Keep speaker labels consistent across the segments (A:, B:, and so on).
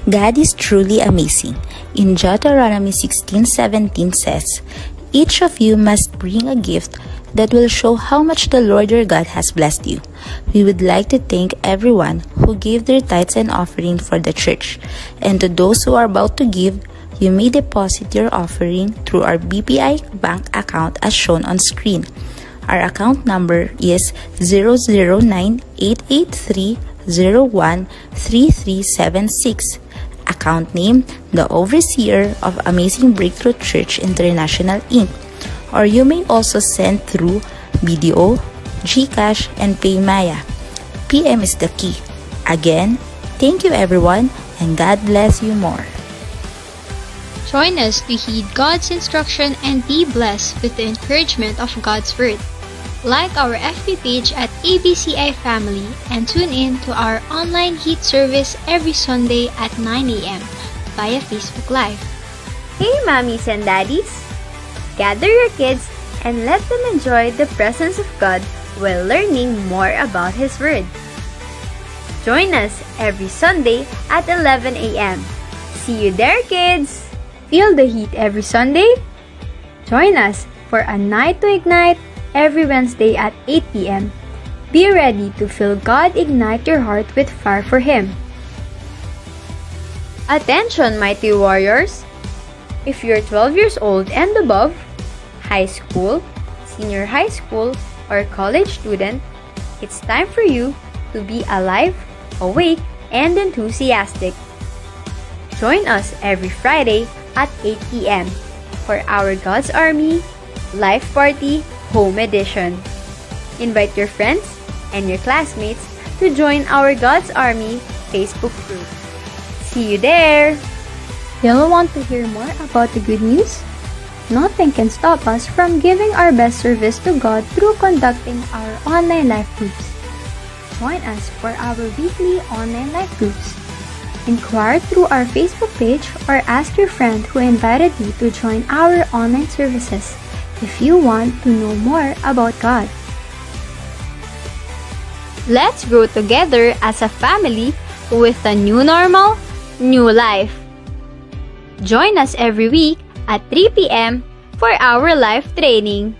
A: God is truly amazing. In Deuteronomy 16:17 says, "Each of you must bring a gift that will show how much the Lord your God has blessed you." We would like to thank everyone who gave their tithes and offering for the church. And to those who are about to give, you may deposit your offering through our BPI bank account as shown on screen. Our account number is 009-883-01-3376. Account name, The Overseer of Amazing Breakthrough Church International, Inc. Or you may also send through BDO, GCash, and PayMaya. PM is the key. Again, thank you everyone, and God bless you more.
B: Join us to heed God's instruction and be blessed with the encouragement of God's Word. Like our FB page at ABCI Family and tune in to our online heat service every Sunday at 9 a.m. via Facebook Live.
C: Hey mommies and daddies! Gather your kids and let them enjoy the presence of God while learning more about His Word. Join us every Sunday at 11 a.m. See you there, kids! Feel the heat every Sunday? Join us for a night to ignite every Wednesday at 8 p.m. Be ready to feel God ignite your heart with fire for Him. Attention, mighty warriors! If you're 12 years old and above, high school, senior high school, or college student, it's time for you to be alive, awake, and enthusiastic. Join us every Friday at 8 p.m. for our God's Army Life Party Home Edition. Invite your friends and your classmates to join our God's Army Facebook group. See you there! You'll want to hear more about the good news? Nothing can stop us from giving our best service to God through conducting our online life groups. Join us for our weekly online life groups. Inquire through our Facebook page or ask your friend who invited you to join our online services if you want to know more about God. Let's grow together as a family with a new normal, new life. Join us every week at 3 p.m. for our life training.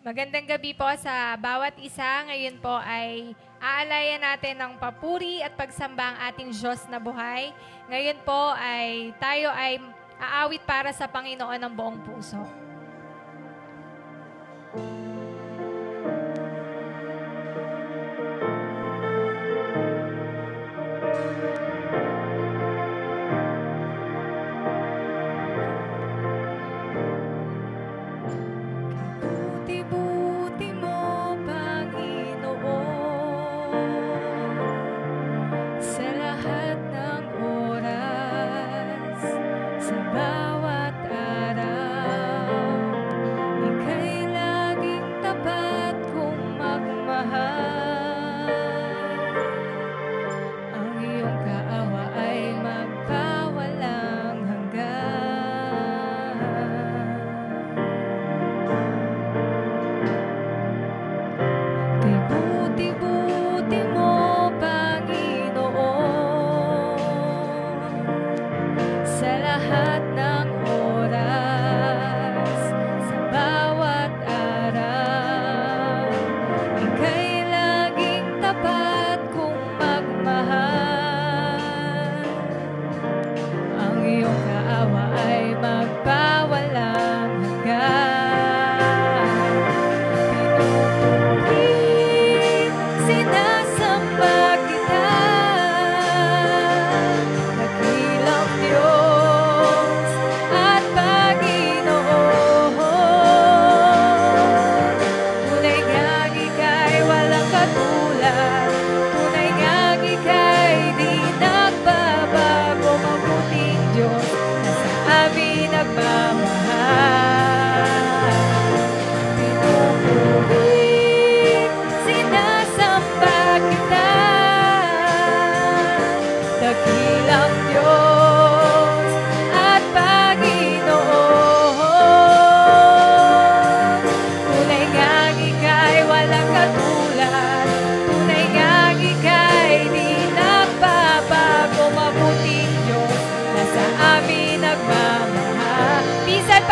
D: Magandang gabi po sa bawat isa. Ngayon po ay aalayan natin ng papuri at pagsamba ang ating Diyos na buhay. Ngayon po ay tayo ay aawit para sa Panginoon ng buong puso.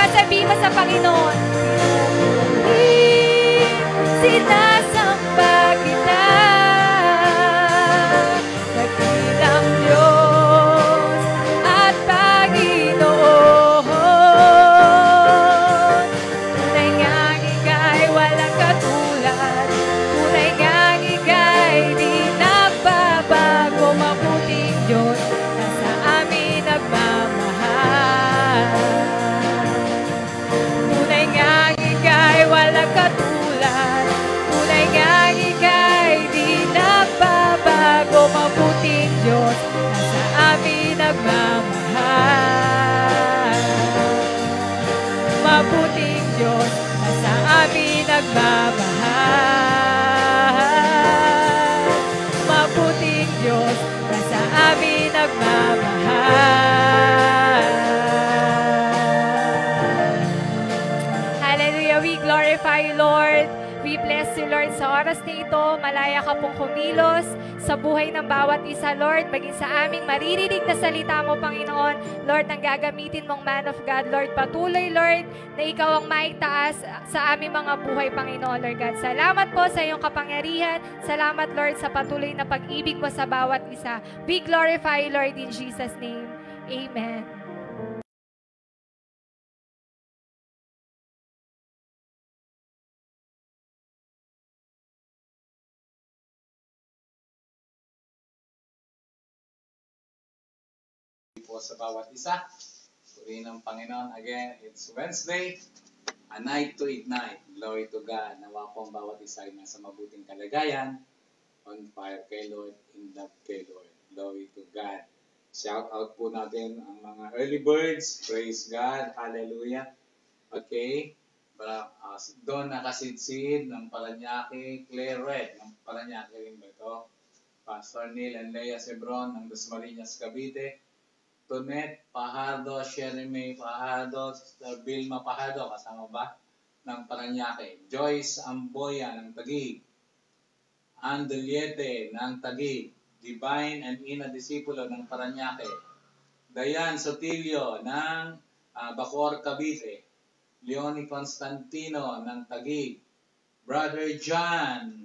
D: pa, sabihin mo sa Panginoon. Sinasamba kita, dakilang Diyos at Panginoon. Tunay ngang ika'y walang katulad, tunay ngang ika'y di nagbabago, mabuting Diyos na sa amin nagmamahal. Tunay ngang ika'y walang katulad, tunay ngang ika'y di nagbabago, mabuting Diyos na sa amin nagmamahal. Mabuting Diyos na sa amin nagmamahal. Mabuting Diyos na sa amin nagmamahal. Hallelujah. We glorify you, Lord. We bless you, Lord, sa oras na ito. Malaya ka pong kumilos sa buhay ng bawat isa, Lord. Maging sa aming maririnig na salita mo, Panginoon. Lord, ang gagamitin mong man of God, Lord. Patuloy, Lord, na ikaw ang maitaas sa aming mga buhay, Panginoon, Lord God. Salamat po sa iyong kapangyarihan. Salamat, Lord, sa patuloy na pag-ibig mo sa bawat isa. We glorify you, Lord, in Jesus' name. Amen.
E: Po sa bawat isa. Purihin ng Panginoon. Again, it's Wednesday, a night to ignite. Glory to God. Nawa po ang bawat isa ay nasa mabuting kalagayan, on fire kay Lord, in love kay Lord. Glory to God. Shout out po natin ang mga early birds. Praise God. Hallelujah. Okay. Doon nakasidsid ng Paranaque, Claire Red ng Paranaque rin ba ito? Pastor Neil and Leia Sebron ng Dasmariñas, Cavite. Tonet Pajardo, Sheremy Pajardo, Vilma Pajardo, kasama ba? Ng Paranaque. Joyce Amboya ng Taguig. Andeliete ng Taguig. Divine and Ina Disipulo ng Paranaque. Dayan Sotilio ng Bacoor, Cavite. Leonie Constantino ng Taguig. Brother John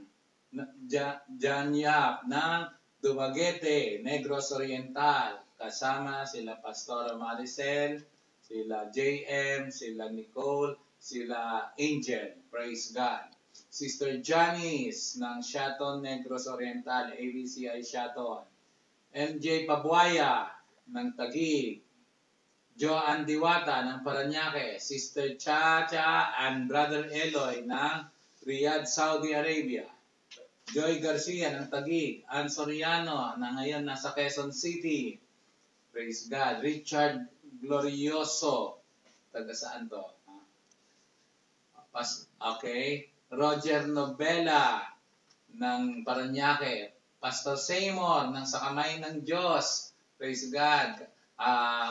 E: Yap ng Dumaguete, Negros Oriental. Kasama sila Pastora Maricel, sila JM, sila Nicole, sila Angel. Praise God. Sister Janice ng Shaton, Negros Oriental, ABCI Shaton. MJ Pabuaya ng Taguig. Joan Diwata ng Paranaque. Sister Chacha and Brother Eloy ng Riyadh, Saudi Arabia. Joy Garcia ng Taguig. Ann Soriano na ngayon nasa Quezon City. Praise God. Richard Glorioso. Taga saan to? Okay. Roger Novela ng Paranaque. Pastor Seymour ng Sakamay ng Diyos. Praise God.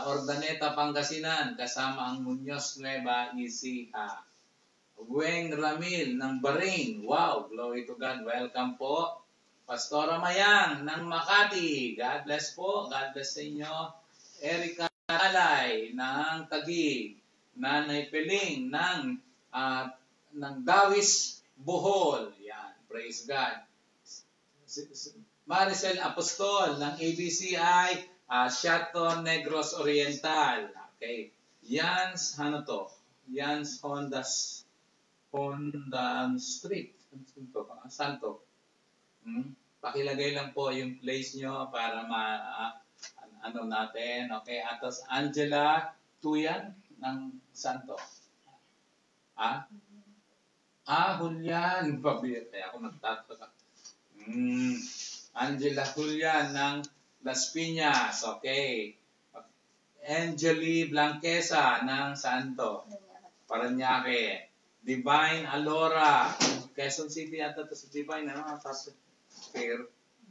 E: Ordaneta, Pangasinan. Kasama ang Muñoz Nueva Ecija. Weng Ramil ng Bahrain. Wow. Glory to God. Welcome po. Pastora Mayang ng Makati. God bless po. God bless sa inyo. Erica Alay ng Taguig. Nanay Peling ng Dawis, Bohol. Yan. Praise God. Maricel Apostol ng ABCI Shaton, Negros Oriental. Okay. Jans, ano to? Jans Honda Street. Saan to? Pakilagay lang po yung place nyo para ano natin. Okay, atos Angela Tuyan ng Santo. Julian. Kaya ako nagtataka. Angela Julian ng Las Piñas. Okay. Angeli Blanquesa ng Santo. Paranaque. Divine Alora. Quezon City yata to sa Divine. Okay.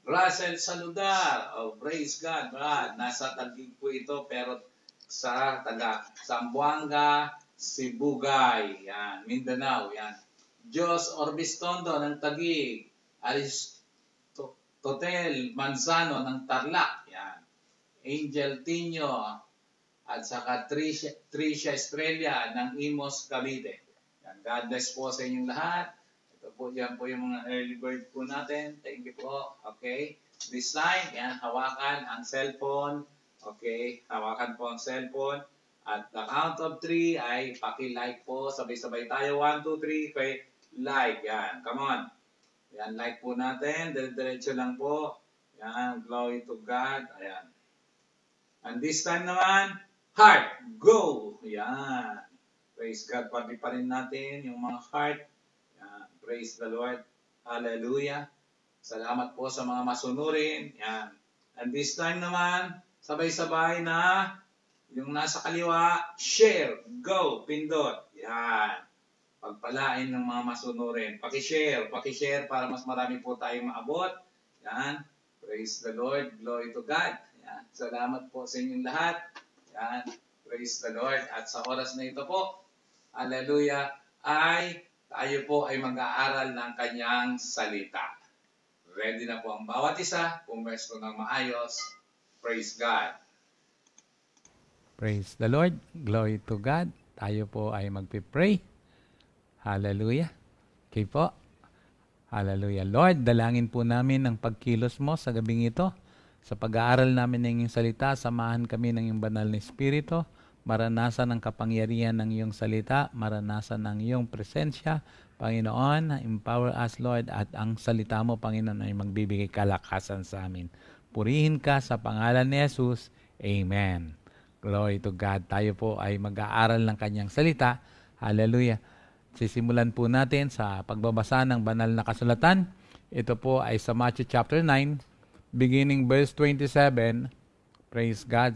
E: Russell Saludar. Oh, praise God. Nasa Taguig po ito pero sa taga Zamboanga, Sibugay. Yan. Mindanao. Yan. Diyos Orbistondo ng Taguig. Aristotel Manzano ng Tarlac. Yan. Angel Tino at saka Tricia Estrella ng Imos, Cavite. Yan. God bless po sa inyong lahat. Ito po, yan po yung mga early bird po natin. Thank you po. Okay. This time, yan, hawakan ang cellphone. Okay. Hawakan po ang cellphone. At the count of 3 ay paki-like po. Sabay-sabay tayo. 1, 2, 3. Okay. Like. Yan. Come on. Yan. Like po natin. Diretso lang po. Yan. Glory to God. Ayan. And this time naman, heart. Go. Yan. Praise God. Pati pa rin natin yung mga heart. Yan. Praise the Lord. Hallelujah. Salamat po sa mga masunurin. Yan. And this time naman, sabay-sabay na yung nasa kaliwa, share, go, pindot. Yan. Pagpalain ng mga masunurin. Paki-share para mas marami po tayong maabot. Yan. Praise the Lord. Glory to God. Yan. Salamat po sa inyong lahat. Yan. Praise the Lord. At sa oras na ito po, hallelujah, tayo po ay mag-aaral ng kanyang salita. Ready na po ang bawat isa. Pumwesto ng maayos. Praise God.
F: Praise the Lord. Glory to God. Tayo po ay magpipray. Hallelujah. Okay po. Hallelujah. Lord, dalangin po namin ang pagkilos mo sa gabing ito. Sa pag-aaral namin ng iyong salita, samahan kami ng iyong banal na Espiritu. Maranasan ang kapangyarihan ng iyong salita. Maranasan ang iyong presensya. Panginoon, empower us, Lord, at ang salita mo, Panginoon, ay magbibigay kalakasan sa amin. Purihin ka sa pangalan ni Jesus. Amen. Glory to God. Tayo po ay mag-aaral ng kanyang salita. Hallelujah. Sisimulan po natin sa pagbabasa ng banal na kasulatan. Ito po ay sa Matthew chapter 9, beginning verse 27, praise God,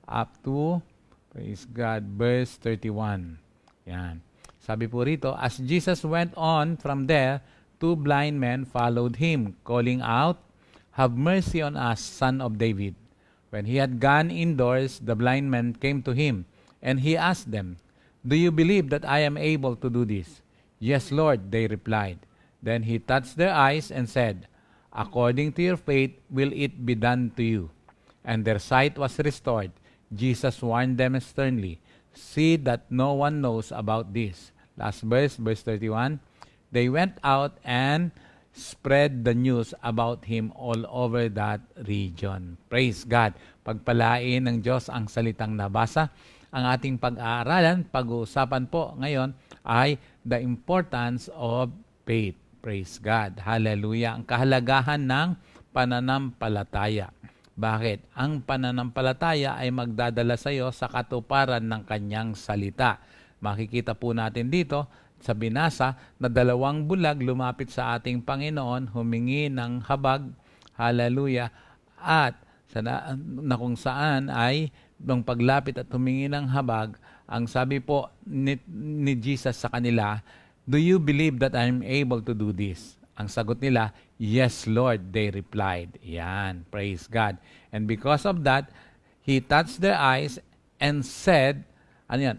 F: up to, praise God, verse 31. Yan. Sabi po rito, as Jesus went on from there, 2 blind men followed him, calling out, "Have mercy on us, Son of David." When he had gone indoors, the blind men came to him, and he asked them, "Do you believe that I am able to do this?" "Yes, Lord," they replied. Then he touched their eyes and said, "According to your faith will it be done to you." And their sight was restored. Jesus warned them sternly, "See that no one knows about this." Last verse, verse 31. They went out and spread the news about him all over that region. Praise God. Pagpalain ng Diyos ang salitang nabasa. Ang ating pag-aaralan, pag-uusapan po ngayon ay the importance of faith. Praise God. Hallelujah. Ang kahalagahan ng pananampalataya. Bakit? Ang pananampalataya ay magdadala sa iyo sa katuparan ng kanyang salita. Makikita po natin dito sa binasa na 2 bulag lumapit sa ating Panginoon, humingi ng habag, hallelujah, at na kung saan ay nung paglapit at humingi ng habag, ang sabi po ni Jesus sa kanila, "Do you believe that I am able to do this?" Ang sagot nila, "Yes, Lord," they replied. Yan, praise God. And because of that, he touched their eyes and said,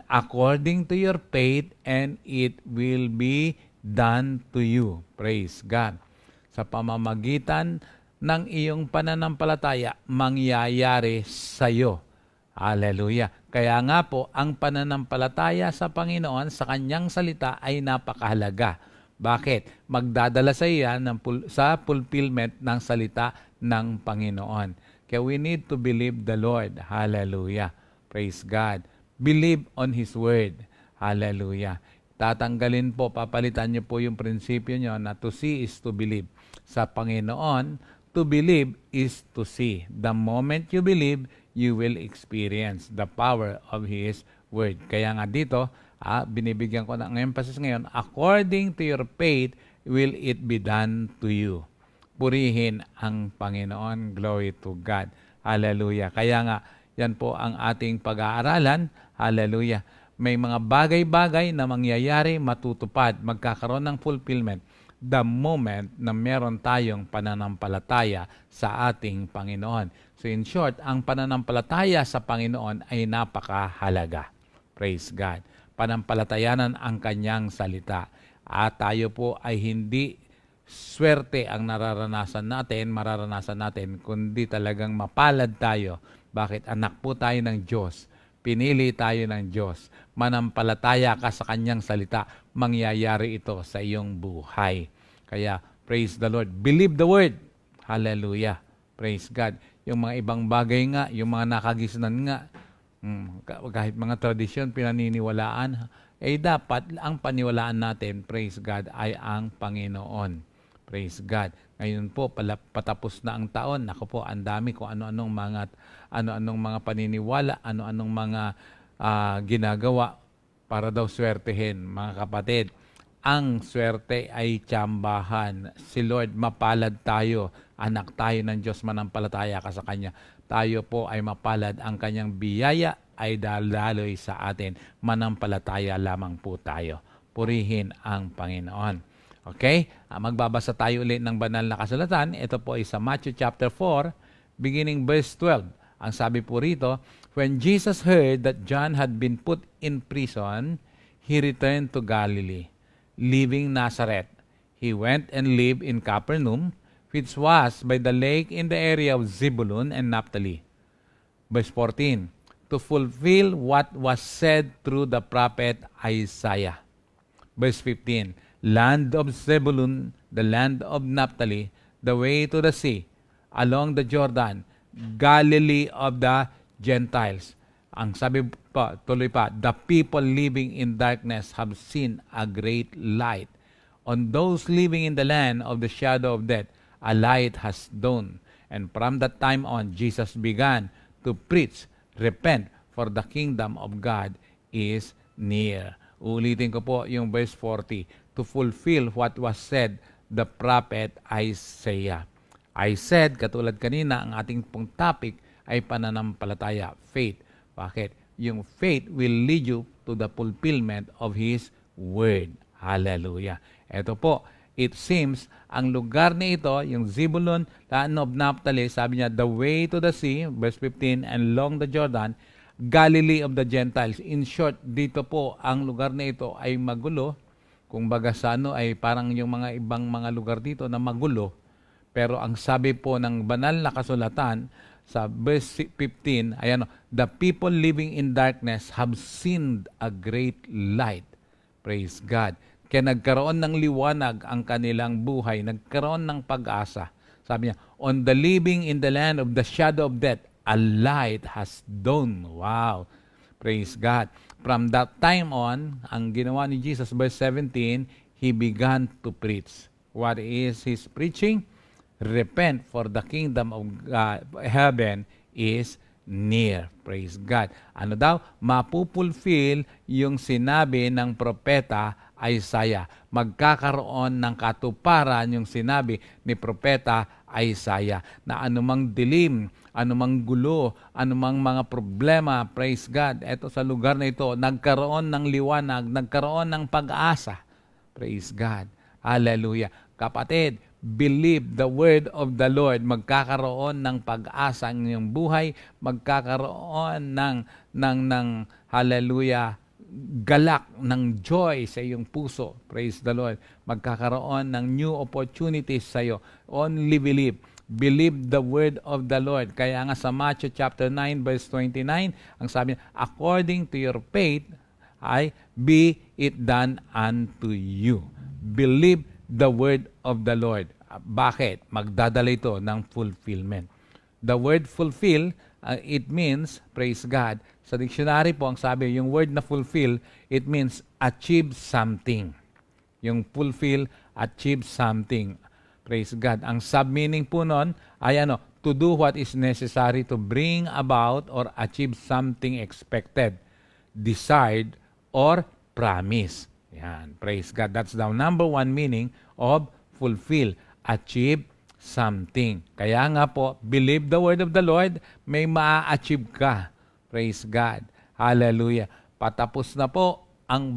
F: according to your faith, and it will be done to you. Praise God. Sa pamamagitan ng iyong pananampalataya, mangyayari sa iyo. Hallelujah. Kaya nga po, ang pananampalataya sa Panginoon, sa kanyang salita ay napakahalaga. Bakit? Magdadala sa iyan sa fulfillment ng salita ng Panginoon. Kaya we need to believe the Lord. Hallelujah. Praise God. Believe on His Word. Hallelujah. Tatanggalin po, papalitan niyo po yung prinsipyo niyo na to see is to believe. Sa Panginoon, to believe is to see. The moment you believe, you will experience the power of His Word. Kaya nga dito, binibigyan ko ng emphasis ngayon, according to your faith, will it be done to you. Purihin ang Panginoon. Glory to God. Hallelujah. Kaya nga, yan po ang ating pag-aaralan. Hallelujah. May mga bagay-bagay na mangyayari, matutupad, magkakaroon ng fulfillment the moment na meron tayong pananampalataya sa ating Panginoon. So in short, ang pananampalataya sa Panginoon ay napakahalaga. Praise God. Panampalatayanan ang kanyang salita. At tayo po ay hindi swerte ang mararanasan natin, kundi talagang mapalad tayo. Bakit? Anak po tayo ng Diyos. pinili tayo ng Diyos, manampalataya ka sa Kanyang salita, mangyayari ito sa iyong buhay. Kaya, praise the Lord. Believe the Word. Hallelujah. Praise God. Yung mga ibang bagay nga, yung mga nakagisnan nga, kahit mga tradisyon, pinaniniwalaan, dapat ang paniwalaan natin, praise God, ay ang Panginoon. Praise God. Ngayon po, patapos na ang taon. Ako po, ang dami kung ano-anong mga paniniwala, ano-anong mga ginagawa para daw swertehin. Mga kapatid, ang swerte ay tsambahan. Si Lord, mapalad tayo. Anak tayo ng Diyos, manampalataya ka sa Kanya. Tayo po ay mapalad, ang Kanyang biyaya ay daloy sa atin. Manampalataya lamang po tayo. Purihin ang Panginoon. Okay? Magbabasa tayo ulit ng banal na kasulatan. Ito po ay sa Matthew chapter 4, beginning verse 12. Ang sabi po rito, when Jesus heard that John had been put in prison, he returned to Galilee, leaving Nazareth. He went and lived in Capernaum, which was by the lake in the area of Zebulun and Naphtali. Verse 14, to fulfill what was said through the prophet Isaiah. Verse 15, land of Zebulun, the land of Naphtali, the way to the sea, along the Jordan, Galilee of the Gentiles. Ang sabi pa, tuloy pa, the people living in darkness have seen a great light. On those living in the land of the shadow of death, a light has dawned. And from that time on, Jesus began to preach, repent, for the kingdom of God is near. Ulitin ko po yung verse 40, to fulfill what was said the prophet Isaiah. I said, katulad kanina, ang ating pong topic ay pananampalataya, faith. Bakit? Yung faith will lead you to the fulfillment of His Word. Hallelujah. Ito po, it seems, ang lugar na ito, yung Zebulun, land of Naphtali, sabi niya, the way to the sea, verse 15, and along the Jordan, Galilee of the Gentiles. In short, dito po, ang lugar na ito ay magulo. Kung baga sa ay parang yung mga ibang mga lugar dito na magulo. Pero ang sabi po ng banal na kasulatan, sa verse 15, ayan, the people living in darkness have seen a great light. Praise God. Kaya nagkaroon ng liwanag ang kanilang buhay, nagkaroon ng pag-asa. Sabi niya, on the living in the land of the shadow of death, a light has dawned. Wow. Praise God. From that time on, ang ginawa ni Jesus, verse 17, He began to preach. What is His preaching? Repent, for the kingdom of heaven is near. Praise God. Ano daw? Mapupulfill yung sinabi ng propeta Isaiah. Magkakaroon ng katuparan yung sinabi ni propeta Isaiah na anumang dilim, anumang gulo, anumang mga problema, praise God, eto sa lugar na ito, nagkaroon ng liwanag, nagkaroon ng pag-asa. Praise God. Hallelujah. Kapatid, believe the word of the Lord. Magkakaroon ng pag-asa ang iyong buhay, magkakaroon ng hallelujah, galak, ng joy sa iyong puso. Praise the Lord. Magkakaroon ng new opportunities sa iyo. Only believe. Believe the word of the Lord. Kaya nga sa Matthew chapter 9 verse 29, ang sabi niya, according to your faith, be it done unto you. Believe the word of the Lord. Bakit? Magdadala ito ng fulfillment. The word fulfill, it means, praise God, sa dictionary po, ang sabi, yung word na fulfill, it means achieve something. Yung fulfill, achieve something. Praise God. Ang sub-meaning po nun ay to do what is necessary to bring about or achieve something expected, desired, or promised. Yan. Praise God. That's the number one meaning of fulfill. Achieve something. Kaya nga po, believe the word of the Lord, may ma-achieve ka. Praise God. Hallelujah. Patapos na po ang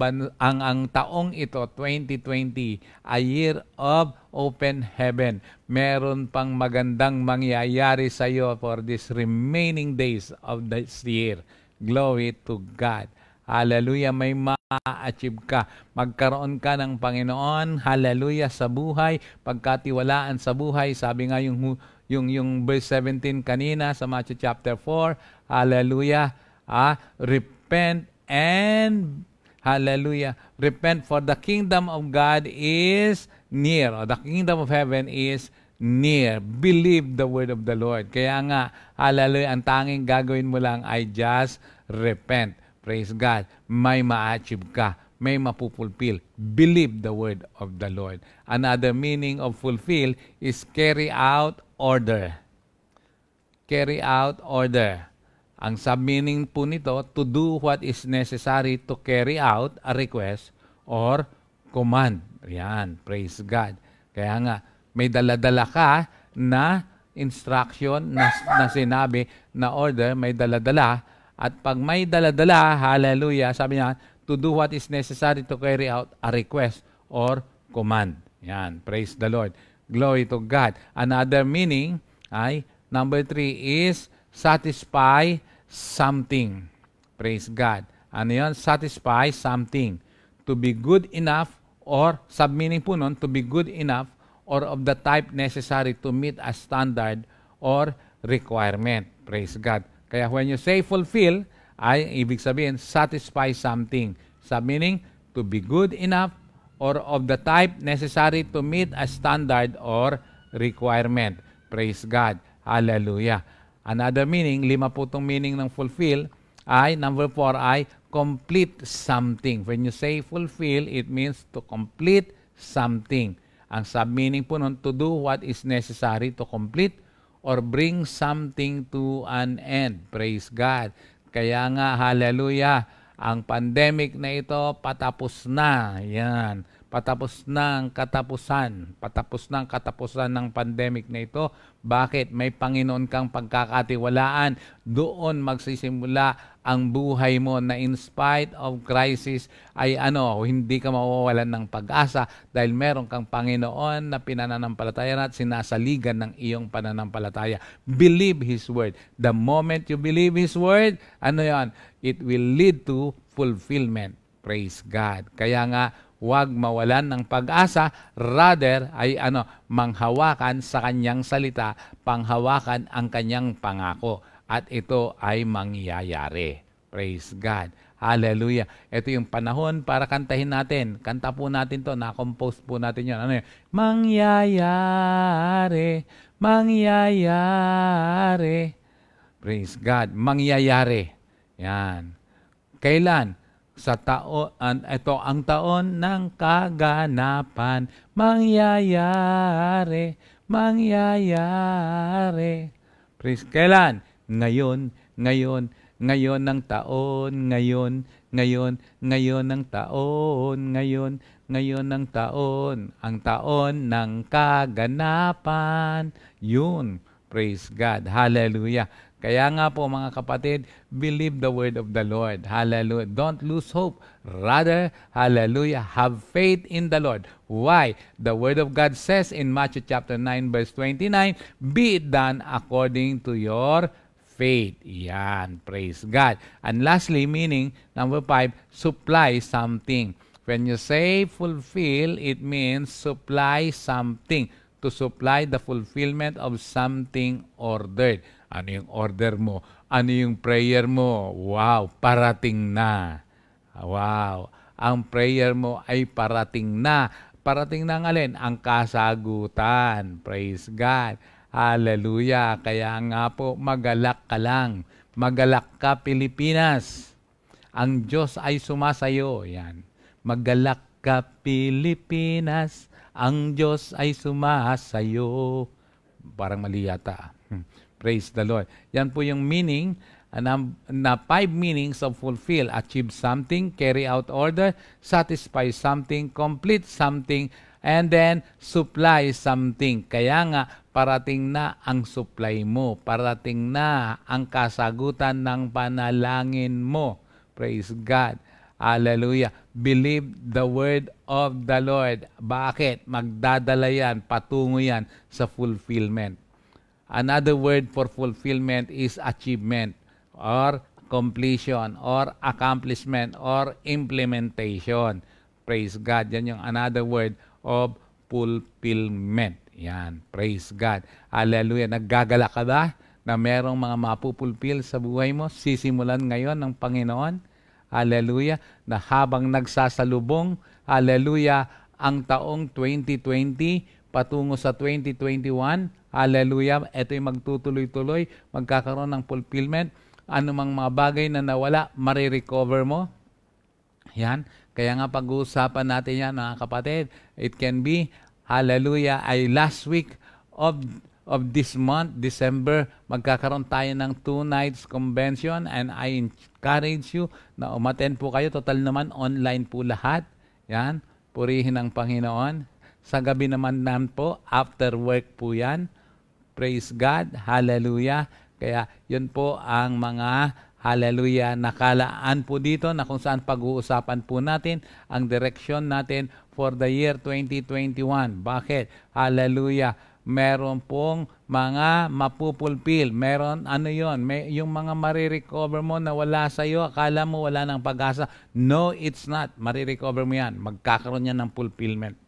F: taong ito, 2020, a year of open heaven. Meron pang magandang mangyayari sa iyo for these remaining days of this year. Glory to God. Hallelujah, may ma-achieve ka. Magkaroon ka ng Panginoon, hallelujah, sa buhay, pagkatiwalaan sa buhay. Sabi nga yung verse 17 kanina sa Matthew chapter 4, hallelujah, Repent and, hallelujah, repent for the kingdom of God is near. Or the kingdom of heaven is near. Believe the word of the Lord. Kaya nga, hallelujah, ang tanging gagawin mo lang ay just repent. Praise God. May ma-achieve ka. May mapupulfill. Believe the word of the Lord. Another meaning of fulfill is carry out order. Carry out order. Ang sub-meaning po nito, to do what is necessary to carry out a request or command. Yan, praise God. Kaya nga, may dala-dala ka na instruction na sinabi na order, may dala-dala. At pag may dala-dala, hallelujah, sabi niya, to do what is necessary to carry out a request or command. Yan, praise the Lord. Glory to God. Another meaning ay, number 3 is satisfy something. Praise God. Ano yun? Satisfy something. To be good enough or, sub-meaning po nun, to be good enough or of the type necessary to meet a standard or requirement. Praise God. Kaya when you say fulfill, ay ibig sabihin satisfy something. Sub-meaning, to be good enough or of the type necessary to meet a standard or requirement. Praise God. Hallelujah. Another meaning, 5 po itong meaning ng fulfill, ay number 4 ay complete something. When you say fulfill, it means to complete something. Ang sub-meaning po nun, to do what is necessary to complete or bring something to an end. Praise God. Kaya nga, hallelujah, ang pandemic na ito, patapos na. Yan. Patapos na ang katapusan. Patapos na ang katapusan ng pandemic na ito. Bakit? May Panginoon kang pagkakatiwalaan. Doon magsisimula ang buhay mo na in spite of crisis ay hindi ka mawawalan ng pag-asa dahil meron kang Panginoon na pinananampalataya at sinasaligan ng iyong pananampalataya. Believe His Word. The moment you believe His Word, it will lead to fulfillment. Praise God. Kaya nga, huwag mawalan ng pag-asa, rather ay manghawakan sa kanyang salita, panghawakan ang kanyang pangako. At ito ay mangyayari. Praise God. Hallelujah. Ito yung panahon para kantahin natin. Kanta po natin to, na-compose po natin yun. Ano yun? Mangyayari, mangyayari. Praise God. Mangyayari. Yan. Kailan? Sa taon, ito ang taon ng kaganapan. Mangyayari, mangyayari. Praise. Kailan? Ngayon, ngayon, ngayon ng taon, ngayon, ngayon, ngayon ng taon, ngayon, ngayon ng taon, ang taon ng kaganapan. Yun. Praise God. Hallelujah. Kaya nga po mga kapatid, believe the word of the Lord. Hallelujah. Don't lose hope. Rather, hallelujah, have faith in the Lord. Why? The word of God says in Matthew chapter 9 verse 29, be it done according to your faith. Yan. Praise God. And lastly, meaning, number 5, supply something. When you say fulfill, it means supply something. To supply the fulfillment of something ordered. Ano yung order mo? Ano yung prayer mo? Wow, parating na. Wow, ang prayer mo ay parating na. Parating na ng alin? Ang kasagutan. Praise God. Hallelujah. Kaya nga po, magalak ka lang. Magalak ka, Pilipinas. Ang Diyos ay sumasayo. Yan. Magalak ka, Pilipinas. Ang Diyos ay sumasayo. Parang mali yata. Praise the Lord. Yan po yung meaning na 5 meanings of fulfill. Achieve something, carry out order, satisfy something, complete something, and then supply something. Kaya nga, parating na ang supply mo. Parating na ang kasagutan ng panalangin mo. Praise God. Hallelujah. Believe the word of the Lord. Bakit? Magdadala yan, patungo yan sa fulfillment. Another word for fulfillment is achievement or completion or accomplishment or implementation. Praise God. Yan yung another word of fulfillment. Yan. Praise God. Hallelujah. Naggagala ka ba? na merong mga mapupulpil sa buhay mo, sisimulan ngayon ng Panginoon. Hallelujah. Na habang nagsasalubong, hallelujah, ang taong 2020 patungo sa 2021, hallelujah, ito'y magtutuloy-tuloy, magkakaroon ng fulfillment. Anumang mga bagay na nawala, marirecover mo. Yan. Kaya nga pag-uusapan natin yan, mga kapatid. It can be, hallelujah, ay last week of this month, December, magkakaroon tayo ng 2 nights convention, and I encourage you na umattend po kayo. Total naman, online po lahat. Yan. Purihin ang Panginoon. Sa gabi naman po, after work po yan. Praise God. Hallelujah. Kaya yun po ang mga hallelujah, nakalaan po dito na kung saan pag-uusapan po natin ang direksyon natin for the year 2021. Bakit? Hallelujah. Meron pong mga mapupulpil. Meron, ano yun? Yung mga marirecover mo na wala sa'yo, akala mo wala ng pag-asa. No, it's not. Marirecover mo yan. Magkakaroon yan ng fulfillment.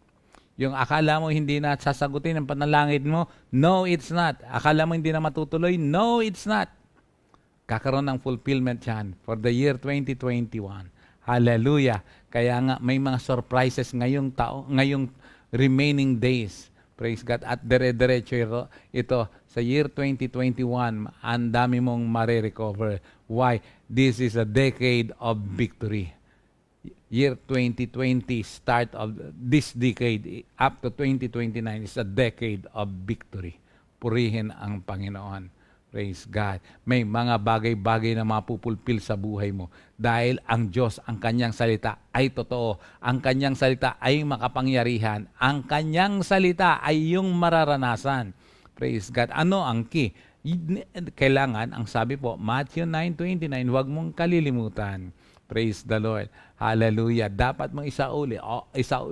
F: Yung akala mo hindi na sasagutin ang panalangin mo, no, it's not. Akala mo hindi na matutuloy, no, it's not. Kakaroon ng fulfillment yan for the year 2021. Hallelujah. Kaya nga may mga surprises ngayong remaining days. Praise God. At dire-diretso ito sa year 2021, ang dami mong marirecover. Why? This is a decade of victory. Year 2020, start of this decade up to 2029 is a decade of victory. Purihin ang Panginoon. Praise God. May mga bagay-bagay na mapupulpil sa buhay mo dahil ang Diyos, ang kanyang salita ay totoo. Ang kanyang salita ay makapangyarihan. Ang kanyang salita ay yung mararanasan. Praise God. Ano ang key? Kailangan, ang sabi po, Matthew 9:29, huwag mong kalilimutan. Praise the Lord. Hallelujah. Dapat mong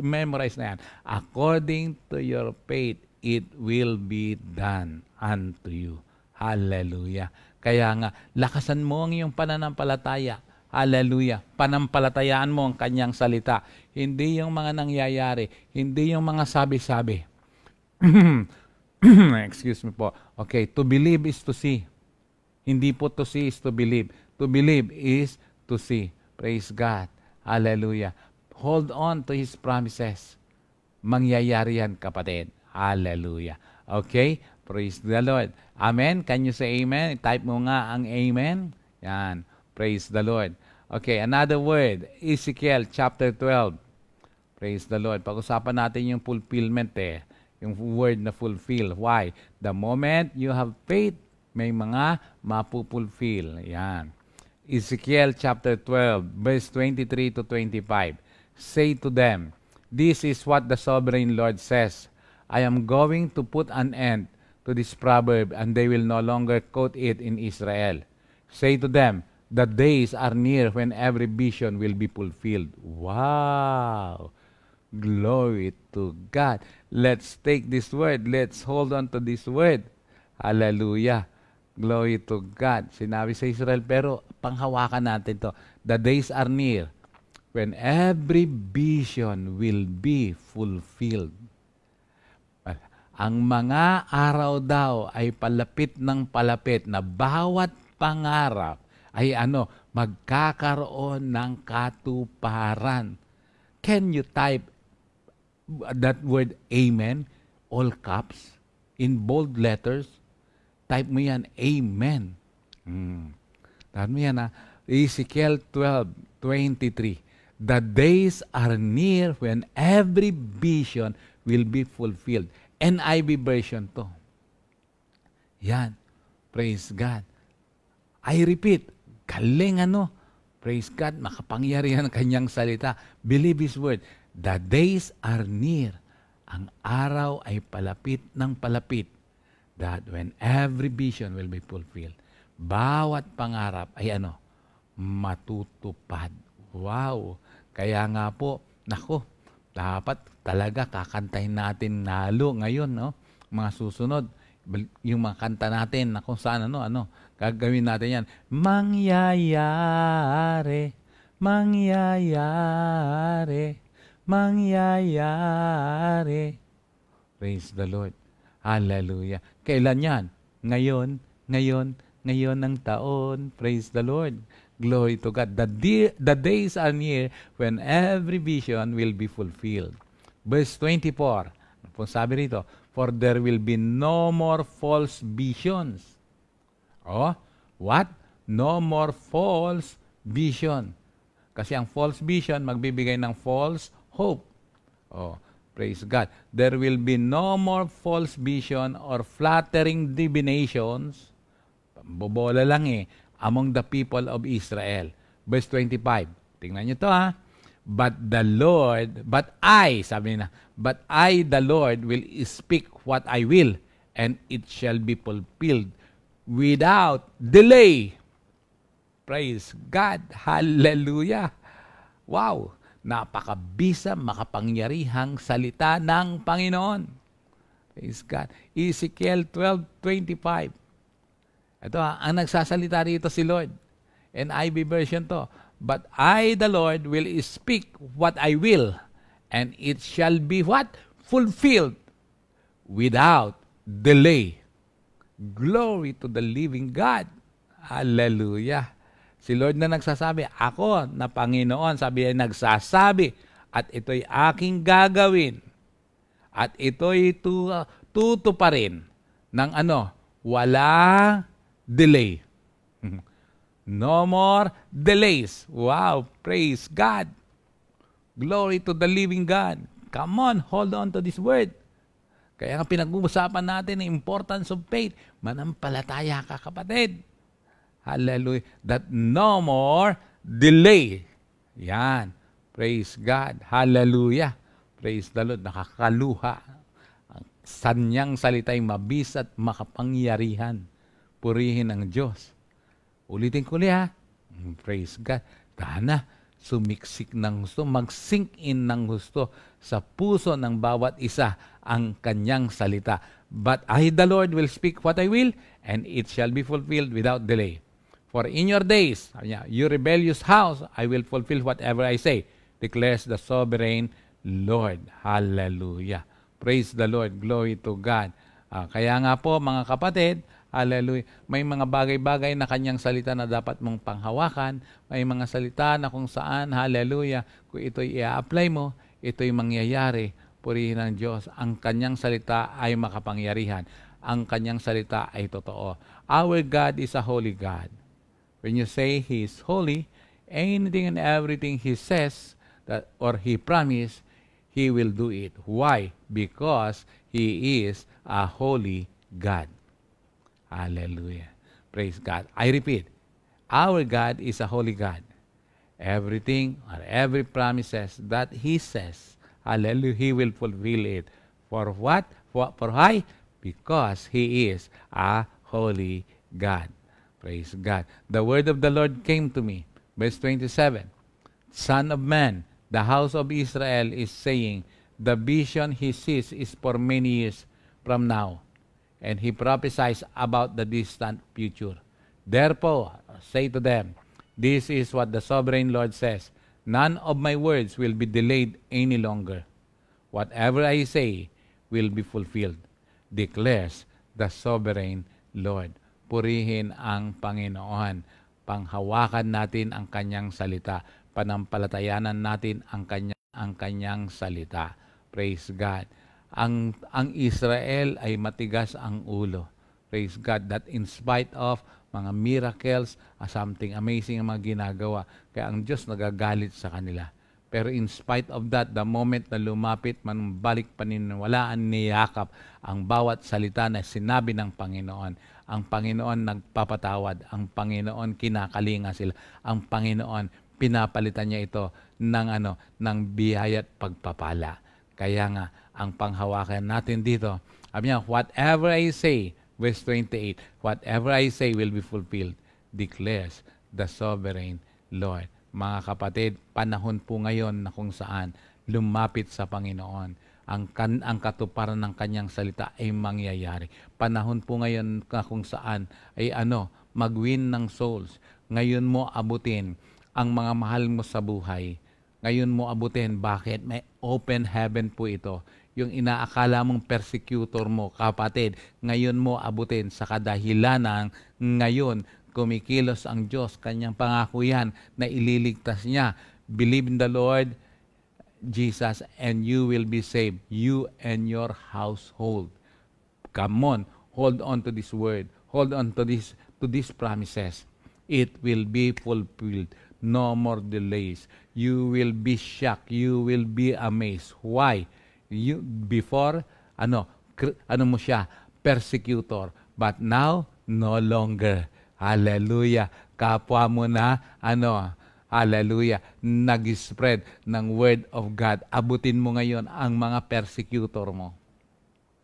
F: memorize na yan. According to your faith, it will be done unto you. Hallelujah. Kaya nga, lakasan mo ang iyong pananampalataya. Hallelujah. Panampalatayaan mo ang kanyang salita. Hindi yung mga nangyayari. Hindi yung mga sabi-sabi. Excuse me po. Okay, to believe is to see. Hindi po to see is to believe. To believe is to see. Praise God. Hallelujah. Hold on to His promises. Mangyayari yan, kapatid. Hallelujah. Okay? Praise the Lord. Amen? Can you say amen? Type mo nga ang amen. Yan. Praise the Lord. Okay, another word. Ezekiel chapter 12. Praise the Lord. Pag-usapan natin yung fulfillment Yung word na fulfill. Why? The moment you have faith, may mga mapupulfill. Yan. Ezekiel chapter 12, verse 23 to 25. Say to them, this is what the sovereign Lord says. I am going to put an end to this proverb, and they will no longer quote it in Israel. Say to them, the days are near when every vision will be fulfilled. Wow! Glory to God. Let's take this word. Let's hold on to this word. Hallelujah. Glory to God. Sinabi sa Israel, pero panghawakan natin to. The days are near when every vision will be fulfilled. Ang mga araw daw ay palapit ng palapit na bawat pangarap ay magkakaroon ng katuparan. Can you type that word amen, all caps, in bold letters? Type mo yan, amen. Type mo yan, Ezekiel 12:23. The days are near when every vision will be fulfilled. NIV version to. Yan. Praise God. I repeat, galing Praise God, makapangyarihan ang kanyang salita. Believe His word. The days are near. Ang araw ay palapit ng palapit. That when every vision will be fulfilled. Bawat pangarap ay matutupad. Wow! Kaya nga po, dapat talaga kakantahin natin lalo ngayon, mga susunod. Yung mga kanta natin na kung saan gagawin natin yan. Mangyayari, mangyayari, mangyayari. Praise the Lord. Hallelujah. Kailan yan? Ngayon, ngayon ng taon. Praise the Lord. Glory to God. The days are near when every vision will be fulfilled. Verse 24. Ano po sabi rito? For there will be no more false visions. Oh, what? No more false vision. Kasi ang false vision magbibigay ng false hope. Oh, praise God. There will be no more false vision or flattering divinations. Bobola lang among the people of Israel. Verse 25. Tingnan nyo to But I, the Lord, will speak what I will, and it shall be fulfilled without delay. Praise God. Hallelujah. Wow. Napakabisa, makapangyarihang salita ng Panginoon. Praise God. Ezekiel 12:25. Ito ang nagsasalita rito si Lord. NIV version to. But I, the Lord, will speak what I will, and it shall be what? Fulfilled without delay. Glory to the living God. Hallelujah. Si Lord na nagsasabi, ako na Panginoon, sabi ay nagsasabi, at ito'y aking gagawin. At ito'y tutuparin ng walang delay. No more delays. Wow, praise God. Glory to the living God. Come on, hold on to this word. Kaya nga pinag-uusapan natin ang importance of faith. Manampalataya ka, kapatid. Hallelujah. That no more delay. Yan. Praise God. Hallelujah. Praise the Lord. Nakakaluha. Ang sanyang salita'y mabis at makapangyarihan. Purihin ang Diyos. Ulitin ko Praise God. Sana sumiksik ng gusto, mag-sink in ng gusto sa puso ng bawat isa ang kanyang salita. But I, the Lord, will speak what I will, and it shall be fulfilled without delay. For in your days, you rebellious house, I will fulfill whatever I say, declares the sovereign Lord. Hallelujah. Praise the Lord. Glory to God. Kaya nga po, mga kapatid, hallelujah, may mga bagay-bagay na kanyang salita na dapat mong panghawakan. May mga salita na kung saan, hallelujah, kung ito'y i-apply mo, ito'y mangyayari. Purihin ng Diyos. Ang kanyang salita ay makapangyarihan. Ang kanyang salita ay totoo. Our God is a holy God. When you say He is holy, anything and everything He says that or He promised, He will do it. Why? Because He is a holy God. Hallelujah. Praise God. I repeat, our God is a holy God. Everything or every promises that He says, hallelujah, He will fulfill it. For what? For why? Because He is a holy God. Praise God. The word of the Lord came to me. Verse 27. Son of man, the house of Israel is saying, the vision he sees is for many years from now. And he prophesies about the distant future. Therefore, say to them, this is what the sovereign Lord says, none of my words will be delayed any longer. Whatever I say will be fulfilled, declares the sovereign Lord. Purihin ang Panginoon. Panghawakan natin ang kanyang salita. Panampalatayanan natin ang kanyang salita. Praise God. Ang Israel ay matigas ang ulo. Praise God that in spite of mga miracles, something amazing ang mga ginagawa. Kaya ang Diyos nagagalit sa kanila. Pero in spite of that, the moment na lumapit, manbalik paniniwalaan ni Yakap ang bawat salita na sinabi ng Panginoon. Ang Panginoon nagpapatawad. Ang Panginoon kinakalinga sila. Ang Panginoon pinapalitan niya ito ng biyaya at pagpapala. Kaya nga, ang panghawakan natin dito, sabi niya, whatever I say, verse 28, whatever I say will be fulfilled, declares the sovereign Lord. Mga kapatid, panahon po ngayon na kung saan lumapit sa Panginoon. Ang katuparan ng kanyang salita ay mangyayari. Panahon po ngayon na kung saan ay mag-win ng souls. Ngayon mo abutin ang mga mahal mo sa buhay. Ngayon mo abutin. Bakit? May open heaven po ito. yung inaakala mong persecutor mo, kapatid, ngayon mo abutin sa kadahilanan ngayon kumikilos ang Diyos, kanyang pangako yan na ililigtas niya. Believe in the Lord Jesus and you will be saved, you and your household. Come on, hold on to this word. Hold on to these promises. It will be fulfilled. No more delays. You will be shocked. You will be amazed. Why? Before, ano mo siya? Persecutor. But now, no longer. Hallelujah. Kapwa mo na, hallelujah, nag-spread ng word of God. Abutin mo ngayon ang mga persecutor mo.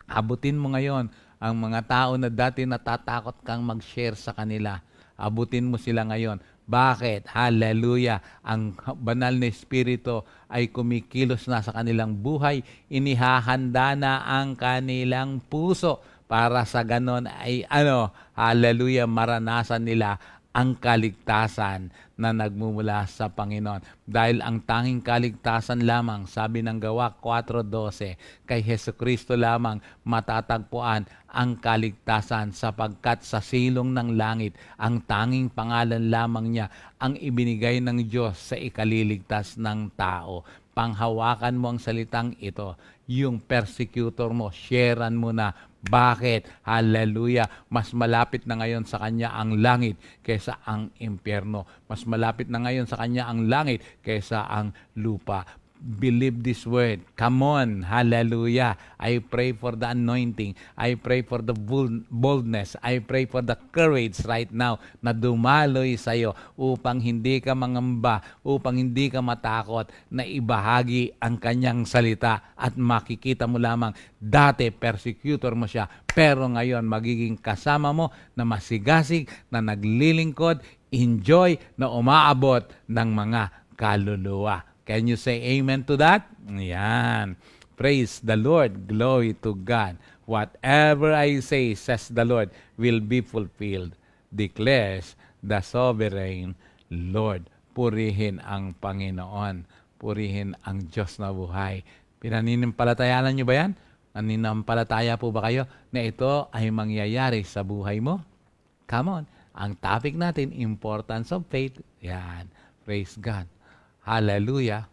F: Abutin mo ngayon ang mga tao na dati natatakot kang mag-share sa kanila. Abutin mo sila ngayon. Bakit? Hallelujah. Ang banal na Espiritu ay kumikilos na sa kanilang buhay. Inihahanda na ang kanilang puso para sa ganon ay hallelujah, maranasan nila ang kaligtasan na nagmumula sa Panginoon. Dahil ang tanging kaligtasan lamang, sabi ng Gawa 4:12, kay Hesukristo lamang matatagpuan ang kaligtasan, sapagkat sa silong ng langit, ang tanging pangalan lamang niya ang ibinigay ng Diyos sa ikaliligtas ng tao. Panghawakan mo ang salitang ito. Yung persecutor mo, sharean mo na. Bakit? Hallelujah. Mas malapit na ngayon sa Kanya ang langit kaysa ang impyerno. Mas malapit na ngayon sa Kanya ang langit kaysa ang lupa. Believe this word. Come on. Hallelujah. I pray for the anointing. I pray for the boldness. I pray for the courage right now na dumaloy sa iyo upang hindi ka mangamba, upang hindi ka matakot na ibahagi ang kanyang salita at makikita mo lamang dati persecutor mo siya pero ngayon magiging kasama mo na masigasig, na naglilingkod, enjoy, na umaabot ng mga kaluluwa. Can you say amen to that? Yan. Praise the Lord. Glory to God. Whatever I say, says the Lord, will be fulfilled, declares the sovereign Lord. Purihin ang Panginoon. Purihin ang Diyos na buhay. Pinaninimpalatayanan niyo ba yan? Naninampalataya po ba kayo na ito ay mangyayari sa buhay mo? Come on. Ang topic natin, importance of faith. Yan. Praise God. Hallelujah.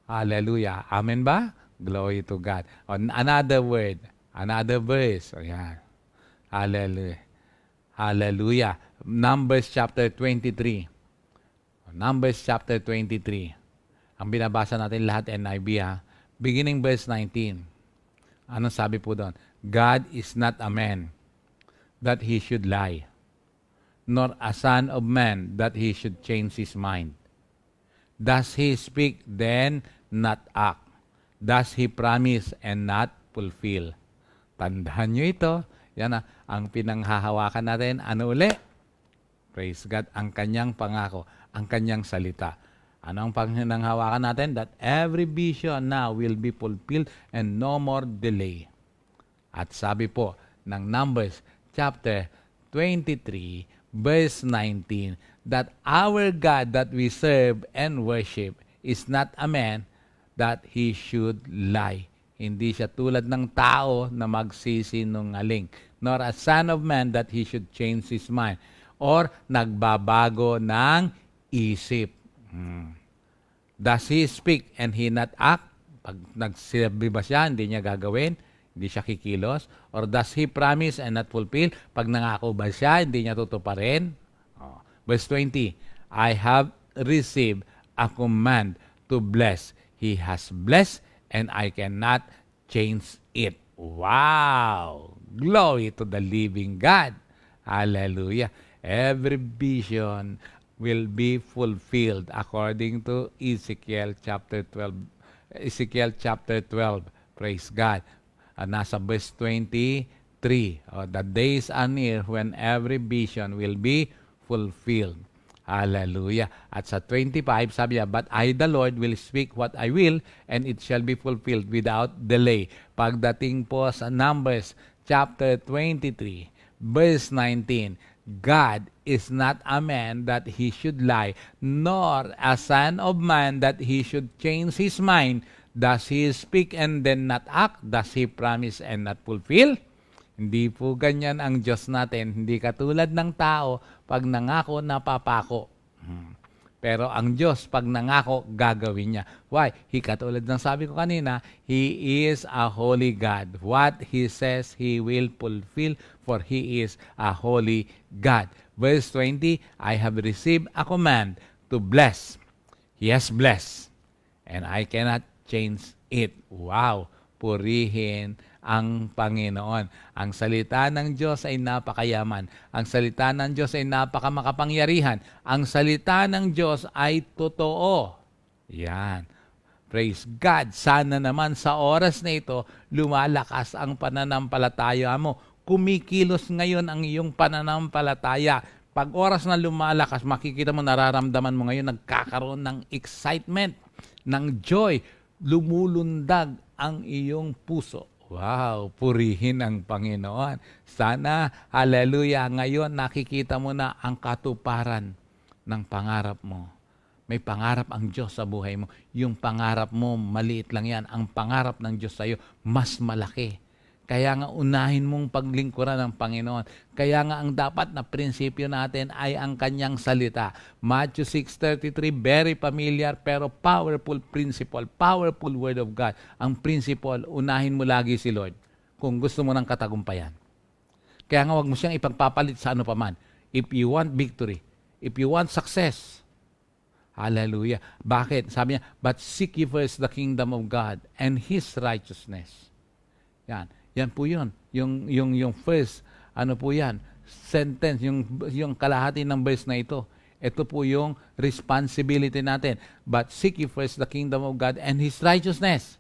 F: Hallelujah. Amen ba? Glory to God. On another word, another verse. Ayan. Hallelujah. Hallelujah. Numbers chapter 23. Numbers chapter 23. Ang binabasa natin lahat NIV ha. Beginning verse 19. Anong sabi po doon? God is not a man that he should lie, nor a son of man that he should change his mind. Does he speak, then not act? Does he promise and not fulfill? Tandaan nyo ito. Yan ang pinanghahawakan natin. Ano uli? Praise God. Ang kanyang pangako. Ang kanyang salita. Ano ang pinanghahawakan natin? That every vision now will be fulfilled and no more delay. At sabi po ng Numbers chapter 23 verse 19, that our God that we serve and worship is not a man that he should lie. Hindi siya tulad ng tao na magsisinungaling, nor a son of man that he should change his mind, or nagbabago ng isip. Does he speak and he not act? Pag nagsabi ba siya, hindi niya gagawin? Hindi siya kikilos? Or does he promise and not fulfill? Pag nangako ba siya, hindi niya tutuparin? Verse 20, I have received a command to bless. He has blessed and I cannot change it. Wow! Glory to the living God. Hallelujah. Every vision will be fulfilled according to Ezekiel chapter 12. Ezekiel chapter 12. Praise God. Nasa verse 23. The days are near when every vision will be fulfilled. Hallelujah. At sa 25, sabi niya, but I, the Lord, will speak what I will, and it shall be fulfilled without delay. Pagdating po sa Numbers chapter 23, verse 19, God is not a man that he should lie, nor a son of man that he should change his mind. Does He speak and then not act? Does He promise and not fulfill? Hindi po ganyan ang Diyos natin. Hindi katulad ng tao, pag nangako, napapako. Pero ang Diyos, pag nangako, gagawin niya. Why? Katulad ng sabi ko kanina, He is a holy God. What He says, He will fulfill, for He is a holy God. Verse 20, I have received a command to bless. He has blessed, and I cannot change it. Wow! Purihin ang Panginoon. Ang salita ng Diyos ay napakayaman. Ang salita ng Diyos ay napakamakapangyarihan. Ang salita ng Diyos ay totoo. Yan. Praise God. Sana naman sa oras na ito, lumalakas ang pananampalataya mo. Kumikilos ngayon ang iyong pananampalataya. Pag oras na lumalakas, makikita mo, nararamdaman mo ngayon, nagkakaroon ng excitement, ng joy. Lumulundag ang iyong puso. Wow, purihin ang Panginoon. Sana, hallelujah, ngayon nakikita mo na ang katuparan ng pangarap mo. May pangarap ang Diyos sa buhay mo. Yung pangarap mo, maliit lang yan. Ang pangarap ng Diyos sa iyo, mas malaki. Kaya nga unahin mong paglingkuran ng Panginoon. Kaya nga ang dapat na prinsipyo natin ay ang kanyang salita. Matthew 6:33, very familiar pero powerful principle, powerful word of God. Ang principle, unahin mo lagi si Lord kung gusto mo ng katagumpayan. Kaya nga wag mo siyang ipagpapalit sa ano paman. If you want victory, if you want success, hallelujah. Bakit? Sabi niya, but seek ye first the kingdom of God and His righteousness. Yan. Yan po yun. Yung first, ano po yan? Sentence, yung kalahati ng verse na ito. Ito po yung responsibility natin. But seek ye first the kingdom of God and His righteousness.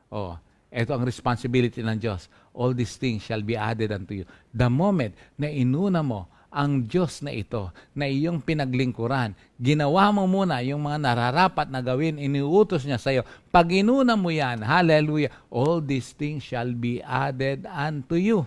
F: Oh, ito ang responsibility ng Diyos. All these things shall be added unto you. The moment na inuna mo ang Diyos na ito, na iyong pinaglingkuran, ginawa mo muna yung mga nararapat na gawin, iniutos niya sa iyo. Pag inuna mo yan, hallelujah, all these things shall be added unto you.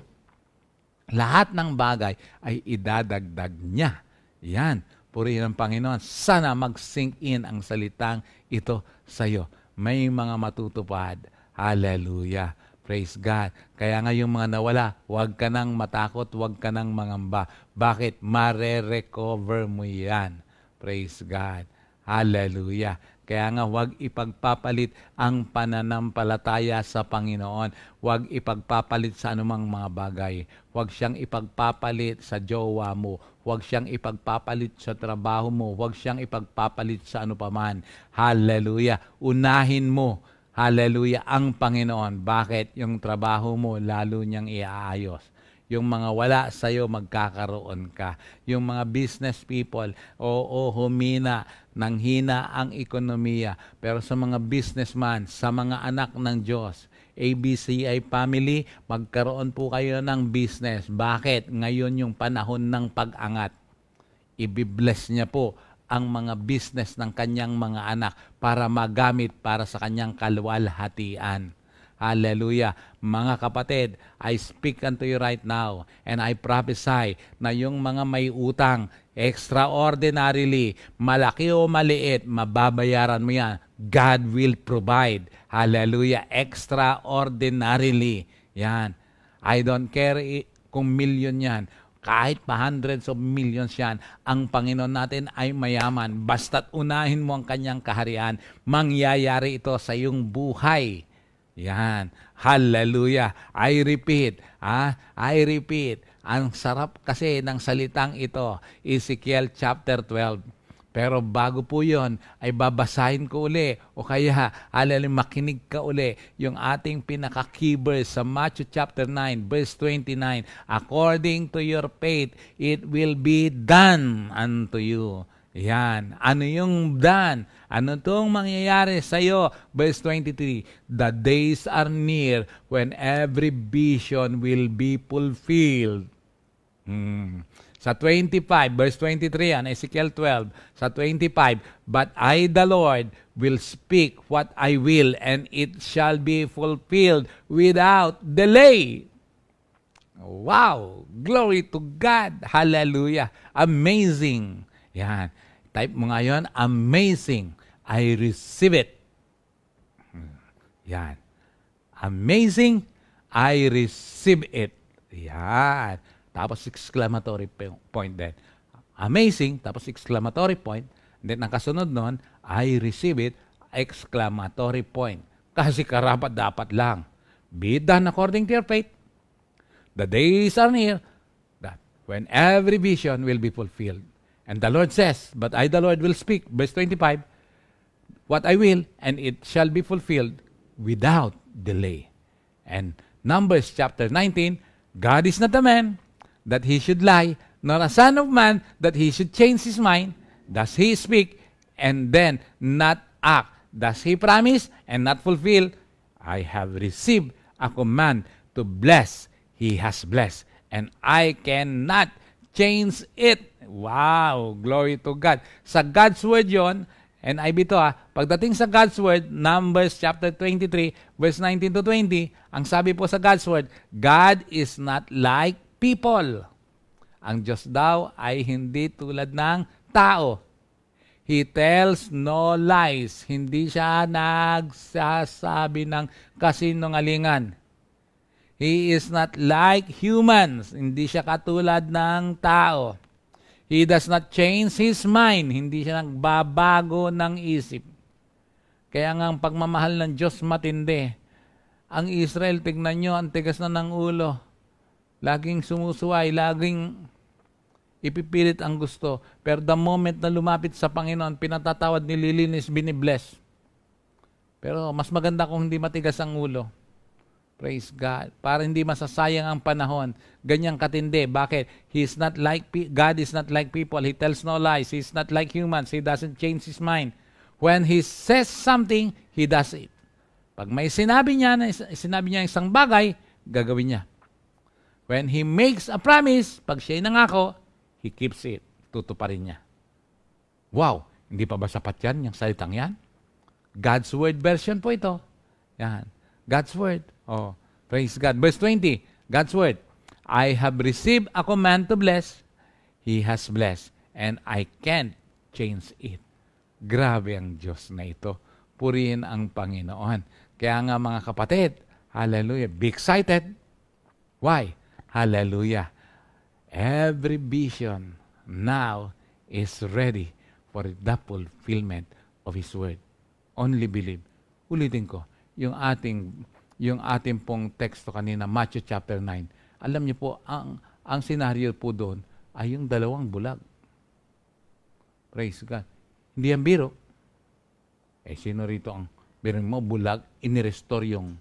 F: Lahat ng bagay ay idadagdag niya. Yan, purihin ang Panginoon. Sana mag-sink in ang salitang ito sa iyo. May mga matutupad. Hallelujah. Praise God. Kaya nga yung mga nawala, huwag ka nang matakot, huwag ka nang mangamba. Bakit? Mare-recover mo yan. Praise God. Hallelujah. Kaya nga huwag ipagpapalit ang pananampalataya sa Panginoon. Huwag ipagpapalit sa anumang mga bagay. Huwag siyang ipagpapalit sa jowa mo. Huwag siyang ipagpapalit sa trabaho mo. Huwag siyang ipagpapalit sa ano paman. Hallelujah. Unahin mo, hallelujah, ang Panginoon. Bakit? Yung trabaho mo, lalo niyang iaayos. Yung mga wala sa'yo, magkakaroon ka. Yung mga business people, humina, nanghina ang ekonomiya. Pero sa mga businessman, sa mga anak ng Diyos, ABCI family, magkaroon po kayo ng business. Bakit? Ngayon yung panahon ng pag-angat. Ibibless niya po ang mga business ng kanyang mga anak para magamit para sa kanyang kaluwalhatian. Hallelujah. Mga kapatid, I speak unto you right now and I prophesy na yung mga may utang, extraordinarily, malaki o maliit, mababayaran mo yan. God will provide. Hallelujah. Extraordinarily. Yan. I don't care kung million yan. Kahit pa hundreds of millions yan, ang Panginoon natin ay mayaman. Basta't unahin mo ang kanyang kaharian, mangyayari ito sa iyong buhay. Yan. Hallelujah. I repeat. Ang sarap kasi ng salitang ito. Ezekiel chapter 12. Pero bago po yun, ay babasahin ko uli o kaya makinig ka uli yung ating pinaka-key verse sa Matthew chapter 9, verse 29. According to your faith, it will be done unto you. Yan. Ano yung done? Ano itong mangyayari sa iyo? Verse 23, the days are near when every vision will be fulfilled. Sa 25, verse 23, Ezekiel 12, sa 25, but I, the Lord, will speak what I will, and it shall be fulfilled without delay. Wow! Glory to God! Hallelujah! Amazing! Yan. Type mo ngayon, amazing. I receive it. Yan. Amazing, I receive it. Yan. Tapos exclamatory point din. Amazing, tapos exclamatory point. Then ang kasunod nun, I receive it, exclamatory point. Kasi karapat dapat lang. Be it done according to your faith. The days are near that when every vision will be fulfilled. And the Lord says, but I, the Lord, will speak, verse 25, what I will, and it shall be fulfilled without delay. And Numbers chapter 19, God is not a man that he should lie, nor a son of man that he should change his mind. Does he speak and then not act? Does he promise and not fulfill? I have received a command to bless. He has blessed. And I cannot change it. Wow! Glory to God. Sa God's Word yon, and I bito pagdating sa God's Word, Numbers chapter 23, verse 19 to 20, ang sabi po sa God's Word, God is not like people. Ang Diyos daw ay hindi tulad ng tao. He tells no lies. Hindi siya nagsasabi ng kasinungalingan. He is not like humans. Hindi siya katulad ng tao. He does not change his mind. Hindi siya nagbabago ng isip. Kaya nga ang pagmamahal ng Diyos matindi. Ang Israel, tignan nyo, ang tigas na ng ulo. Laging sumusuway, laging ipipilit ang gusto. Pero the moment na lumapit sa Panginoon, pinatatawad, nililinis, binibless. Pero mas maganda kung hindi matigas ang ulo. Praise God. Para hindi masasayang ang panahon. Ganyang katindi. Bakit? God is not like people. He tells no lies. He's not like humans. He doesn't change his mind. When He says something, He does it. Pag may sinabi niya isang bagay, gagawin niya. When He makes a promise, pag siya'y nangako, He keeps it. Tutuparin niya. Wow! Hindi pa ba sapat yan, yung salitang yan? God's Word version po ito. Yan. God's Word. Oh, praise God. Verse 20, God's Word. I have received a command to bless. He has blessed. And I can't change it. Grabe ang Diyos na ito. Purihin ang Panginoon. Kaya nga mga kapatid, hallelujah, be excited. Why? Hallelujah. Every vision now is ready for the fulfillment of His Word. Only believe. Ulitin ko, yung ating pong teksto kanina, Matthew chapter 9. Alam niyo po, ang senaryo po doon ay yung dalawang bulag. Praise God. Hindi yan biro. Sino rito ang biro mo? Bulag, inirestore yung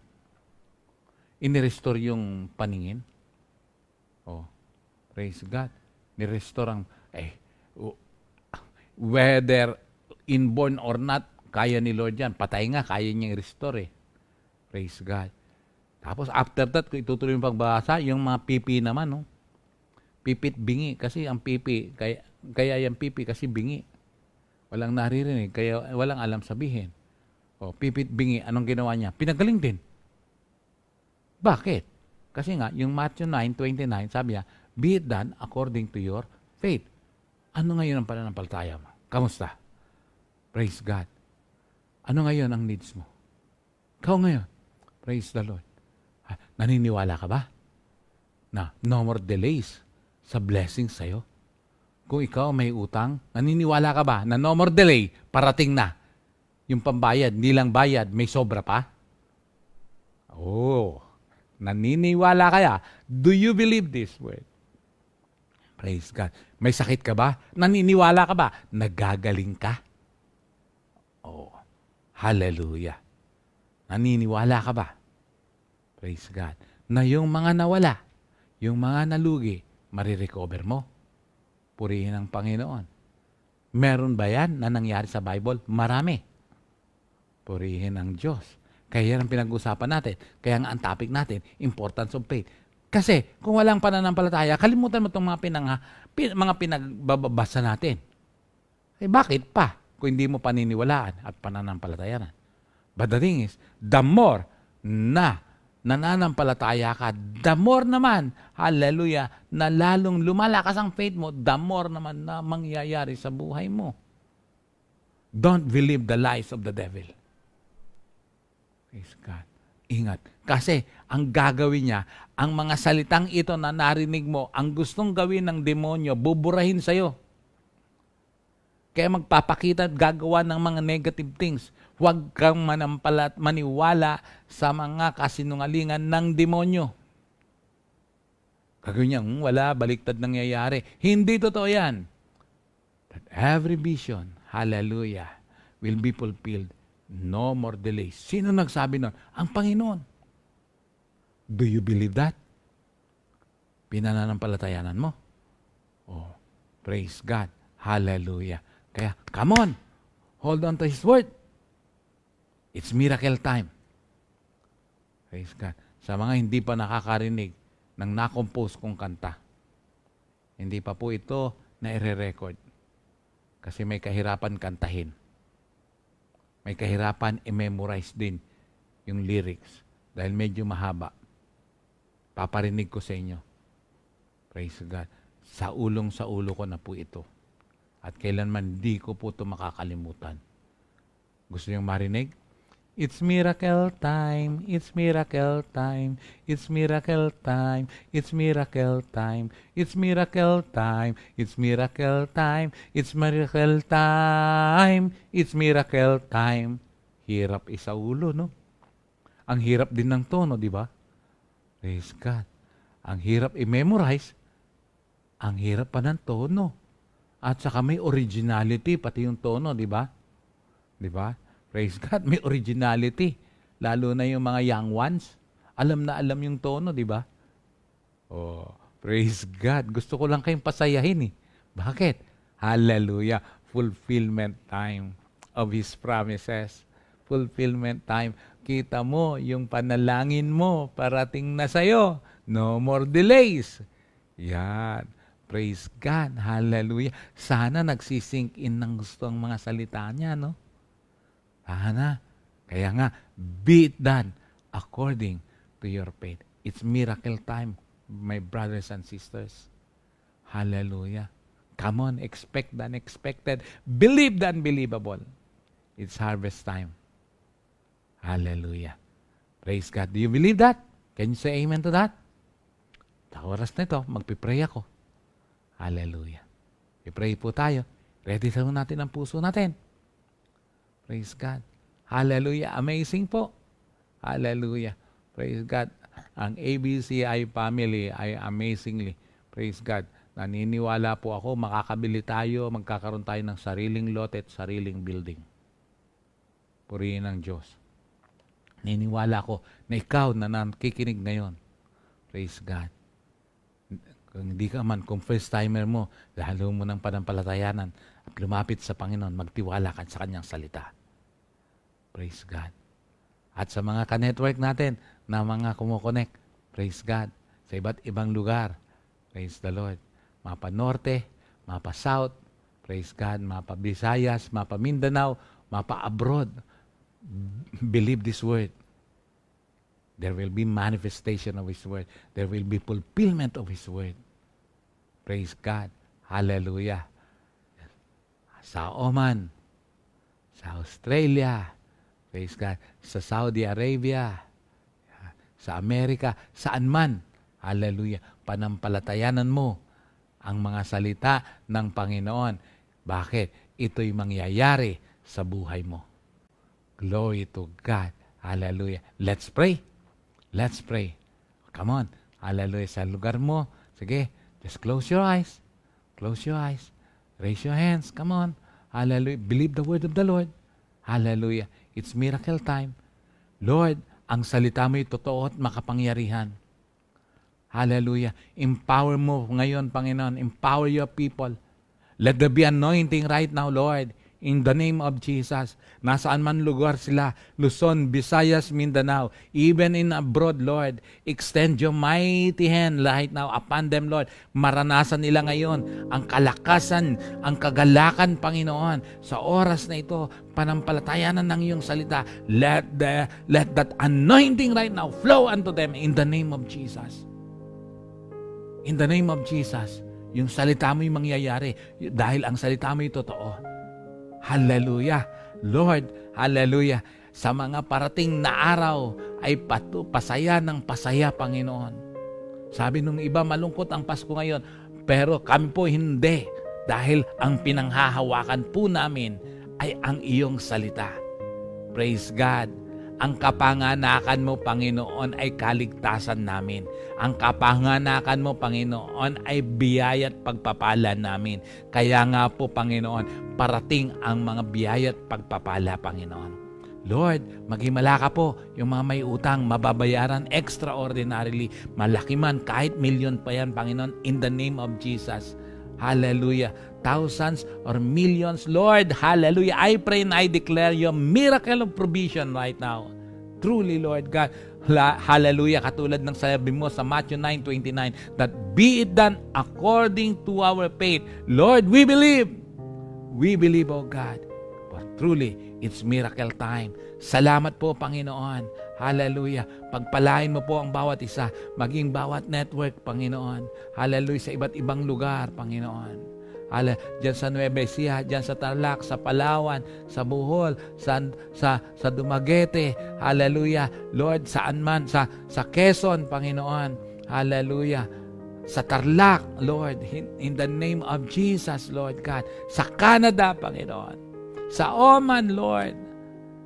F: paningin. Oh, praise God. Nirestore ang, whether inborn or not, kaya ni Lord yan. Patay nga, kaya niyang restore Praise God. Tapos after that, kung itutuloy yung pagbasa, yung mga pipi naman, no? Pipit bingi. Kasi ang pipi, kaya yung pipi kasi bingi. Walang naririnig, kaya walang alam sabihin. O, pipit bingi, anong ginawa niya? Pinagaling din. Bakit? Kasi nga, yung Matthew 9:29, sabi niya, be it done according to your faith. Ano ngayon ang pananampalataya mo? Kamusta? Praise God. Ano ngayon ang needs mo? Ikaw ngayon. Praise the Lord. Naniniwala ka ba na no more delays sa blessing sa'yo? Kung ikaw may utang, naniniwala ka ba na no more delay, parating na? Yung pambayad, hindi lang bayad, may sobra pa? Oh, naniniwala kaya? Do you believe this word? Praise God. May sakit ka ba? Naniniwala ka ba? Nagagaling ka? Oh, hallelujah. Naniniwala ka ba? Praise God. Na yung mga nawala, yung mga nalugi, marirecover mo. Purihin ang Panginoon. Meron ba yan na nangyari sa Bible? Marami. Purihin ang Diyos. Kaya yan ang pinag-usapan natin. Kaya nga ang topic natin, importance of faith. Kasi kung walang pananampalataya, kalimutan mo itong mga pinagbabasa natin. Bakit pa kung hindi mo paniniwalaan at pananampalatayanan? But the thing is, the more na nananampalataya ka, the more naman, hallelujah, na lalong lumalakas ang faith mo, the more naman na mangyayari sa buhay mo. Don't believe the lies of the devil. Praise God. Ingat. Kasi ang gagawin niya, ang mga salitang ito na narinig mo, ang gustong gawin ng demonyo, buburahin sa'yo. Kaya magpapakita at gagawa ng mga negative things. Huwag kang maniwala sa mga kasinungalingan ng demonyo. Gagawin niya, wala, baliktad nangyayari. Hindi totoo yan. That every vision, hallelujah, will be fulfilled. No more delays. Sino nagsabi nun? Ang Panginoon. Do you believe that? Pinananampalatayanan mo? Oh, praise God. Hallelujah. Kaya, come on. Hold on to His word. It's miracle time. Praise God. Sa mga hindi pa nakakarinig ng na-compose kong kanta, hindi pa po ito na i-record. Kasi may kahirapan kantahin. May kahirapan i-memorize din yung lyrics dahil medyo mahaba. Paparinig ko sa inyo. Praise God. Sa ulo ko na po ito. At kailanman di ko po ito makakalimutan. Gusto niyong marinig? It's miracle time, it's miracle time, it's miracle time, it's miracle time, it's miracle time, it's miracle time, it's miracle time, it's miracle time. Hirap isa ulo, no? Ang hirap din ng tono, di ba? Praise God. Ang hirap i-memorize, ang hirap pa ng tono. At saka may originality, pati yung tono, di ba? Di ba? Praise God, may originality. Lalo na yung mga young ones. Alam na alam yung tono, di ba? Oh, praise God. Gusto ko lang kayong pasayahin eh. Bakit? Hallelujah. Fulfillment time of His promises. Fulfillment time. Kita mo, yung panalangin mo, parating na sa'yo. No more delays. Yan. Praise God. Hallelujah. Sana nagsisink in ng gusto ang mga salita niya, no? Sana. Kaya nga, be it done according to your faith. It's miracle time, my brothers and sisters. Hallelujah. Come on, expect the unexpected. Believe the unbelievable. It's harvest time. Hallelujah. Praise God. Do you believe that? Can you say amen to that? Sa oras na ito, magpipray ako. Hallelujah. I-pray po tayo. Ready sa natin ang puso natin. Praise God. Hallelujah. Amazing po. Hallelujah. Praise God. Ang ABCI family ay amazingly. Praise God. Naniniwala po ako, makakabili tayo, magkakaroon tayo ng sariling lote at sariling building. Purihin ng Diyos. Naniniwala ko na ikaw na nakikinig ngayon. Praise God. Kung hindi ka man, kung first timer mo, lalo mo ng panampalatayanan at lumapit sa Panginoon, magtiwala ka sa Kanyang salita. Praise God. At sa mga ka-network natin na mga kumukonek, praise God. Sa iba't ibang lugar, praise the Lord. Mapa Norte, Mapa South, praise God. Mapa Visayas, Mapa Mindanao, Mapa abroad. Believe this word. There will be manifestation of His word. There will be fulfillment of His word. Praise God. Hallelujah. Sa Oman, sa Australia, praise God, sa Saudi Arabia, sa Amerika, saan man, hallelujah, panampalatayanan mo ang mga salita ng Panginoon. Bakit? Ito'y mangyayari sa buhay mo. Glory to God. Hallelujah. Let's pray. Let's pray. Come on. Hallelujah. Sa lugar mo, sige, just close your eyes. Close your eyes. Raise your hands. Come on. Hallelujah. Believe the word of the Lord. Hallelujah. It's miracle time. Lord, ang salita mo'y totoo at makapangyarihan. Hallelujah. Empower mo ngayon, Panginoon. Empower your people. Let there be anointing right now, Lord. In the name of Jesus, nasaan man lugar sila, Luzon, Visayas, Mindanao, even in abroad, Lord, extend your mighty hand right now upon them, Lord. Maranasan nila ngayon ang kalakasan, ang kagalakan, Panginoon. Sa oras na ito, panampalatayanan ng iyong salita, let that anointing right now flow unto them in the name of Jesus. In the name of Jesus, yung salita mo'y mangyayari dahil ang salita mo'y totoo. Hallelujah. Lord, hallelujah. sa mga parating na araw ay pasaya ng pasaya, Panginoon. Sabi nung iba, malungkot ang Pasko ngayon, pero kami po hindi, dahil ang pinanghahawakan po namin ay ang iyong salita. Praise God. Ang kapanganakan mo, Panginoon, ay kaligtasan namin. Ang kapanganakan mo, Panginoon, ay biyaya at pagpapala namin. Kaya nga po, Panginoon, parating ang mga biyaya at pagpapala, Panginoon. Lord, maghimala ka po, yung mga may utang, mababayaran extraordinarily. Malaki man, kahit milyon pa yan, Panginoon, in the name of Jesus. Hallelujah. Thousands or millions, Lord, hallelujah. I pray and I declare your miracle of provision right now. Truly, Lord God, hallelujah. Katulad ng sabi mo sa Matthew 9:29, that be it done according to our faith. Lord, we believe. We believe, oh God. For truly, it's miracle time. Salamat po, Panginoon. Hallelujah. Pagpalain mo po ang bawat isa, maging bawat network, Panginoon. Hallelujah. Sa iba't ibang lugar, Panginoon. Diyan sa Nueva Ecija, diyan sa Tarlac, sa Palawan, sa Bohol, sa Dumaguete. Hallelujah. Lord, saan man, sa Quezon, Panginoon. Hallelujah. Sa Tarlac, Lord, in the name of Jesus, Lord God. Sa Canada, Panginoon. Sa Oman, Lord.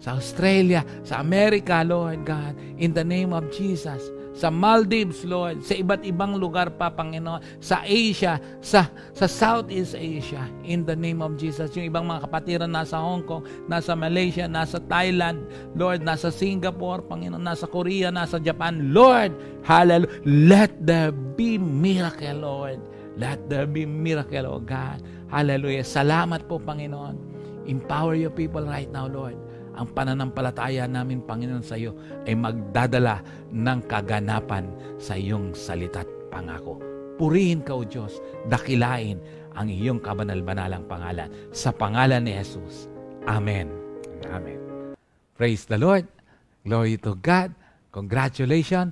F: Sa Australia, sa Amerika, Lord God. In the name of Jesus. Sa Maldives, Lord, sa iba't ibang lugar pa, Panginoon, sa Asia, sa Southeast Asia, in the name of Jesus. Yung ibang mga kapatiran nasa Hong Kong, nasa Malaysia, nasa Thailand, Lord, nasa Singapore, Panginoon, nasa Korea, nasa Japan, Lord, hallelujah, let there be miracle, Lord. Let there be miracle, oh God. Hallelujah. Salamat po, Panginoon. Empower your people right now, Lord. Ang pananampalataya namin, Panginoon, sa iyo ay magdadala ng kaganapan sa iyong salita't pangako. Purihin ka, O Diyos, dakilain ang iyong kabanal-banalang pangalan. Sa pangalan ni Jesus. Amen. Amen. Praise the Lord. Glory to God. Congratulations.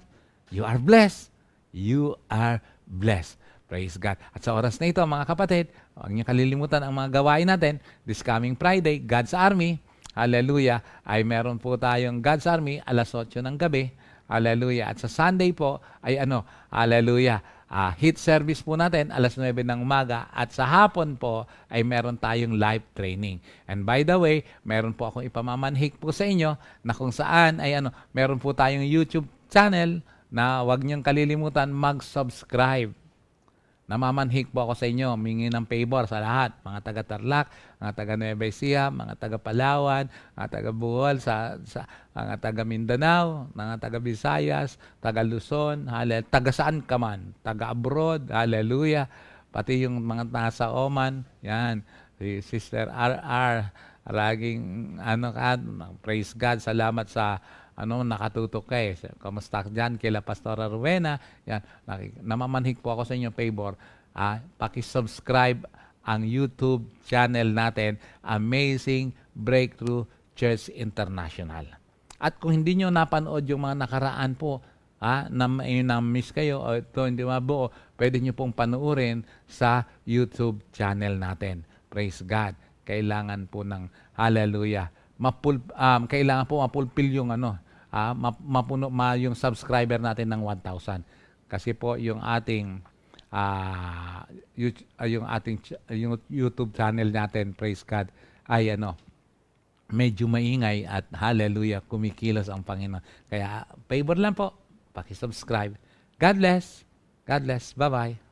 F: You are blessed. You are blessed. Praise God. At sa oras na ito, mga kapatid, huwag niyo kalilimutan ang mga gawain natin. This coming Friday, God's Army. Hallelujah, ay meron po tayong God's Army alas 8 ng gabi. Hallelujah. At sa Sunday po ay hallelujah, hit service po natin alas 9 ng umaga. At sa hapon po ay meron tayong live training. And by the way, meron po akong ipamamanhik po sa inyo na kung saan ay meron po tayong YouTube channel na huwag niyong kalilimutan mag-subscribe. Namamanhik po ako sa inyo, mingi ng favor sa lahat, mga taga Tarlac, mga taga Nueva Ecija, mga taga Palawan, mga taga Bohol, mga taga Mindanao, mga taga Visayas, taga Luzon, taga saan ka man, taga abroad, hallelujah, pati yung mga nasa Oman, yan, si Sister RR, laging praise God, salamat sa nakatutok kay. Kamusta dyan kila Pastora Rowena? Yan, namamanhik po ako sa inyo favor. Paki-subscribe ang YouTube channel natin, Amazing Breakthrough Church International. At kung hindi nyo napanood yung mga nakaraan po, na-miss kayo o ito hindi mabuo, pwede nyo pong panuorin sa YouTube channel natin. Praise God. Kailangan po ng hallelujah. Kailangan po mapulpil yung mapuno yung subscriber natin ng 1,000. Kasi po yung ating yung YouTube channel natin, praise God, ay medyo maingay at hallelujah, kumikilos ang Panginoon. Kaya favor lang po, paki-subscribe. God bless. God bless. Bye-bye.